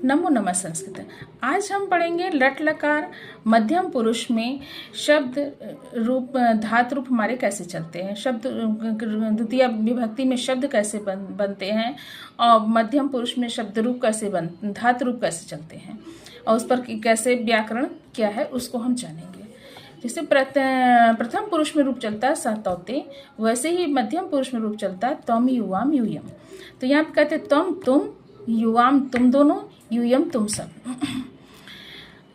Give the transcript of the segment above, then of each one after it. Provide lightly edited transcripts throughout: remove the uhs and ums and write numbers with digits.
नमो नमः संस्कृत। आज हम पढ़ेंगे लट लकार मध्यम पुरुष में शब्द रूप धातु रूप हमारे कैसे चलते हैं, शब्द द्वितीय विभक्ति में शब्द कैसे बनते हैं और मध्यम पुरुष में शब्द रूप कैसे धातु रूप कैसे चलते हैं और उस पर कैसे व्याकरण क्या है उसको हम जानेंगे। जैसे प्रथम पुरुष में रूप चलता है सह तौते, वैसे ही मध्यम पुरुष में रूप चलता है त्वम युवाम यूयम। तो यहाँ पे कहते हैं त्वम तुम, युवाम तुम दोनों, यूयम तुम सब।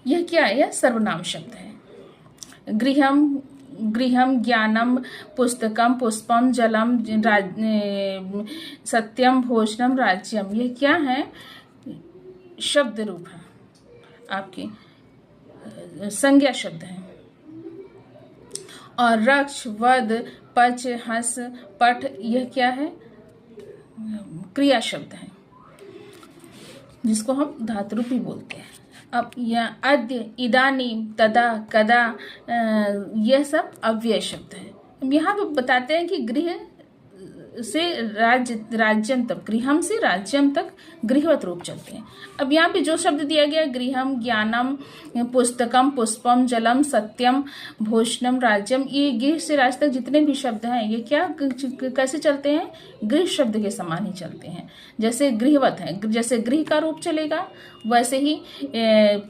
यह क्या है? यह सर्वनाम शब्द है। गृहम ज्ञानम पुस्तकम पुष्पम जलम सत्यम भोजनम राज्यम, यह क्या है? शब्द रूप है, आपके संज्ञा शब्द है। और रक्ष वध पच हस पठ, यह क्या है? क्रिया शब्द है जिसको हम धातु रूप भी बोलते हैं। अब यह अद्य इदानीम तदा कदा, यह सब अव्यय शब्द है। यहाँ पे बताते हैं कि गृह से राज्यम तक, गृहम से राज्यम तक गृहवत रूप चलते हैं। अब यहाँ पे जो शब्द दिया गया है, गृहम ज्ञानम पुस्तकम पुष्पम जलम सत्यम भोजनम राज्यम, ये गृह से राज तक जितने भी शब्द हैं ये क्या कैसे चलते हैं? गृह शब्द के समान ही चलते हैं। जैसे गृहवत है, जैसे गृह का रूप चलेगा वैसे ही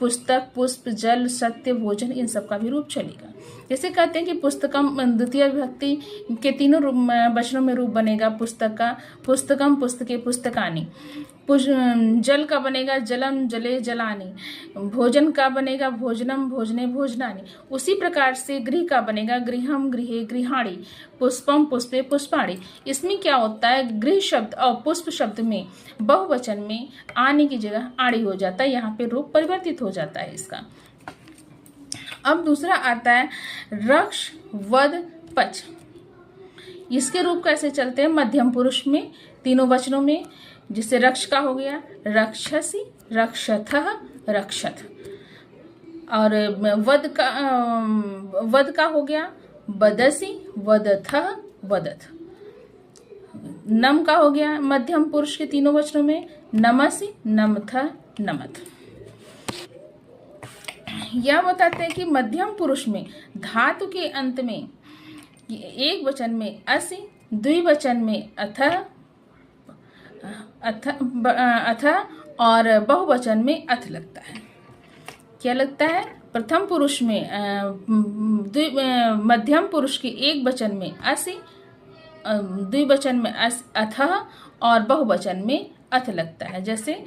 पुस्तक पुष्प जल सत्य भोजन इन सब का भी रूप चलेगा। जैसे कहते हैं कि पुस्तकम द्वितीय विभक्ति के तीनों वचनों में रूप बनेगा पुस्तक का, पुस्तकम पुस्तके पुस्तकानी, जल का बनेगा जलम जले जलानी, भोजन का बनेगा भोजनम भोजने भोजनानी। उसी प्रकार से गृह का बनेगा गृहम गृहे गृहाणी, पुष्पम पुष्पे पुष्पाणी। इसमें क्या होता है? गृह शब्द और पुष्प शब्द में बहुवचन में आने की जगह आड़ी हो जाता है, यहाँ पे रूप परिवर्तित हो जाता है इसका। अब दूसरा आता है रक्ष वध पच, इसके रूप कैसे चलते हैं? मध्यम पुरुष में तीनों वचनों में। जिससे रक्ष का हो गया रक्षसी रक्षथः रक्षथ, और वध का हो गया वदसी वदथः वदथ। नम का हो गया मध्यम पुरुष के तीनों वचनों में नमसी नमथः नमथ। यह बताते हैं कि मध्यम पुरुष में धातु के अंत में एक वचन में असि, द्विवचन में अथः और बहुवचन में अथ लगता है। क्या लगता है? प्रथम पुरुष में मध्यम पुरुष के एक वचन में असि, द्विवचन में अथः और बहुवचन में अथ लगता है। जैसे